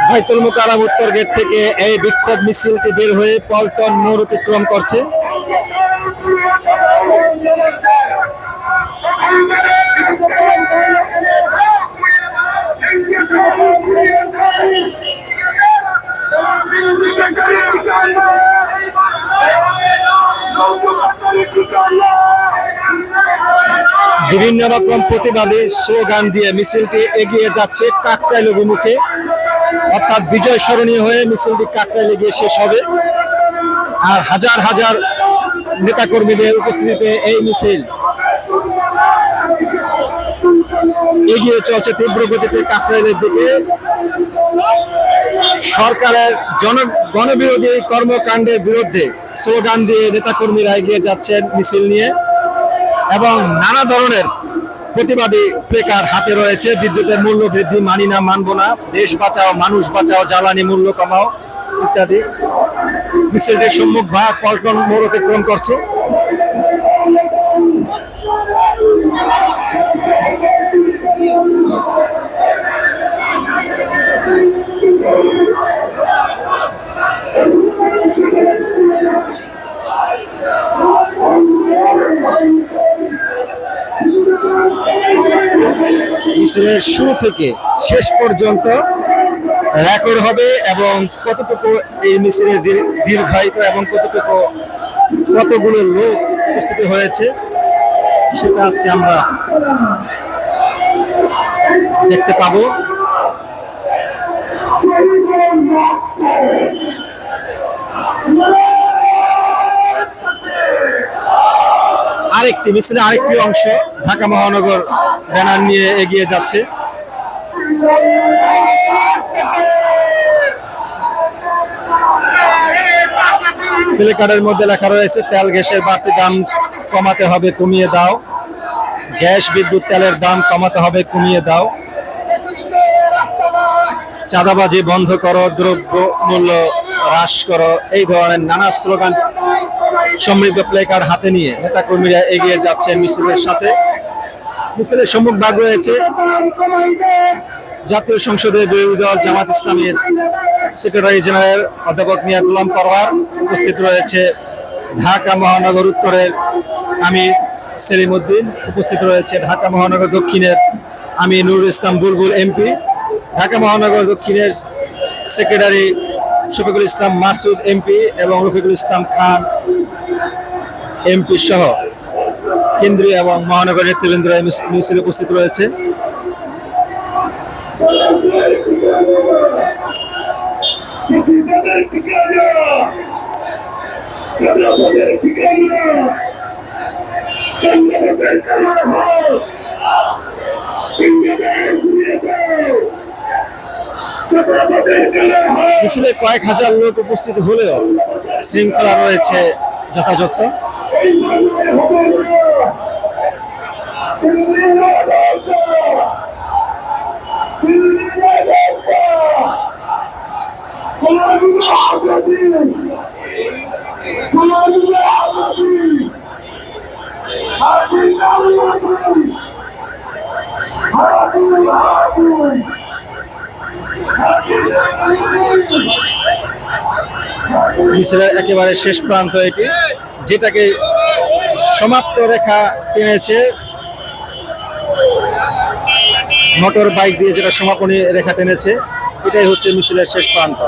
বাইতুল মোকাররম উত্তর গেট থেকে এই বিক্ষোভ মিছিলটি বের হয়ে পল্টন মোড় অতিক্রম করছে। বিভিন্ন রকম প্রতিবাদী স্লোগান দিয়ে মিছিলটি এগিয়ে যাচ্ছে কাকরাইল অভিমুখে, অর্থাৎ বিজয় স্মরণীয় হয়ে মিছিলটি কাকরাইলে গিয়ে শেষ হবে। আর হাজার হাজার নেতাকর্মীদের উপস্থিতিতে এই মিছিল এগিয়ে চলছে তীব্র গতিতে কাকরাইলের দিকে। সরকারের গণবিরোধী কর্মকাণ্ডের বিরুদ্ধে স্লোগান দিয়ে নেতাকর্মীরা এগিয়ে যাচ্ছেন মিছিল নিয়ে, এবং নানা ধরনের প্রতিবাদী প্লেকার্ড হাতে রয়েছে। বিদ্যুতের মূল্য বৃদ্ধি মানি না, মানব না, দেশ বাঁচাও, মানুষ বাঁচাও, জ্বালানি মূল্য কমাও ইত্যাদি। মিছিলটির সম্মুখ ভাগ পল্টন মোড় অতিক্রম করছে। মিছিলের শুরু থেকে শেষ পর্যন্ত রেকর্ড হবে, এবং কতটুকু এই মিছিলের দীর্ঘায়িত এবং কতগুলো লোক উপস্থিত হয়েছে সেটা আজকে আমরা দেখতে পাবো। আরেকটি মিছিলের আরেকটি অংশ ঢাকা মহানগর ব্যানার নিয়ে এগিয়ে যাচ্ছে। প্লেকার্ডের মধ্যে লেখা রয়েছে তেল গ্যাসের বাড়তি দাম কমাতে হবে, কমিয়ে দাও। গ্যাস বিদ্যুৎ তেলের দাম কমাতে হবে, কমিয়ে দাও। চাঁদাবাজি বন্ধ করো, দ্রব্য মূল্য হ্রাস করো। এই ধরনের নানা স্লোগান সমৃদ্ধ প্লেকার্ড হাতে নিয়ে নেতাকর্মীরা এগিয়ে যাচ্ছেন মিছিলের সাথে। মিছিলের সম্মুখ ভাগ রয়েছে জাতীয় সংসদের বিরোধী দল জামাত ইসলামের সেক্রেটারি জেনারেল অধ্যাপক মিয়া গোলাম পরওয়ার, উপস্থিত রয়েছে ঢাকা মহানগর উত্তরের আমির সেলিম উদ্দিন, উপস্থিত রয়েছে ঢাকা মহানগর দক্ষিণের আমির নুরুল ইসলাম বুলবুল এমপি, ঢাকা মহানগর দক্ষিণের সেক্রেটারি শফিকুল ইসলাম মাসুদ এমপি এবং রফিকুল ইসলাম খান এমপি সহ কেন্দ্রীয় এবং মহানগর নেতৃবৃন্দরা মিছিলে উপস্থিত রয়েছে। মিছিলে কয়েক হাজার লোক উপস্থিত হলেও শৃঙ্খলা রয়েছে যথাযথ। মিছিলের একেবারে শেষ প্রান্ত এটি, যেটাকে সমাপ্ত রেখা টেনেছে মোটর বাইক দিয়ে, যেটা সমাপনী রেখা টেনেছে, এটাই হচ্ছে মিছিলের শেষ প্রান্ত।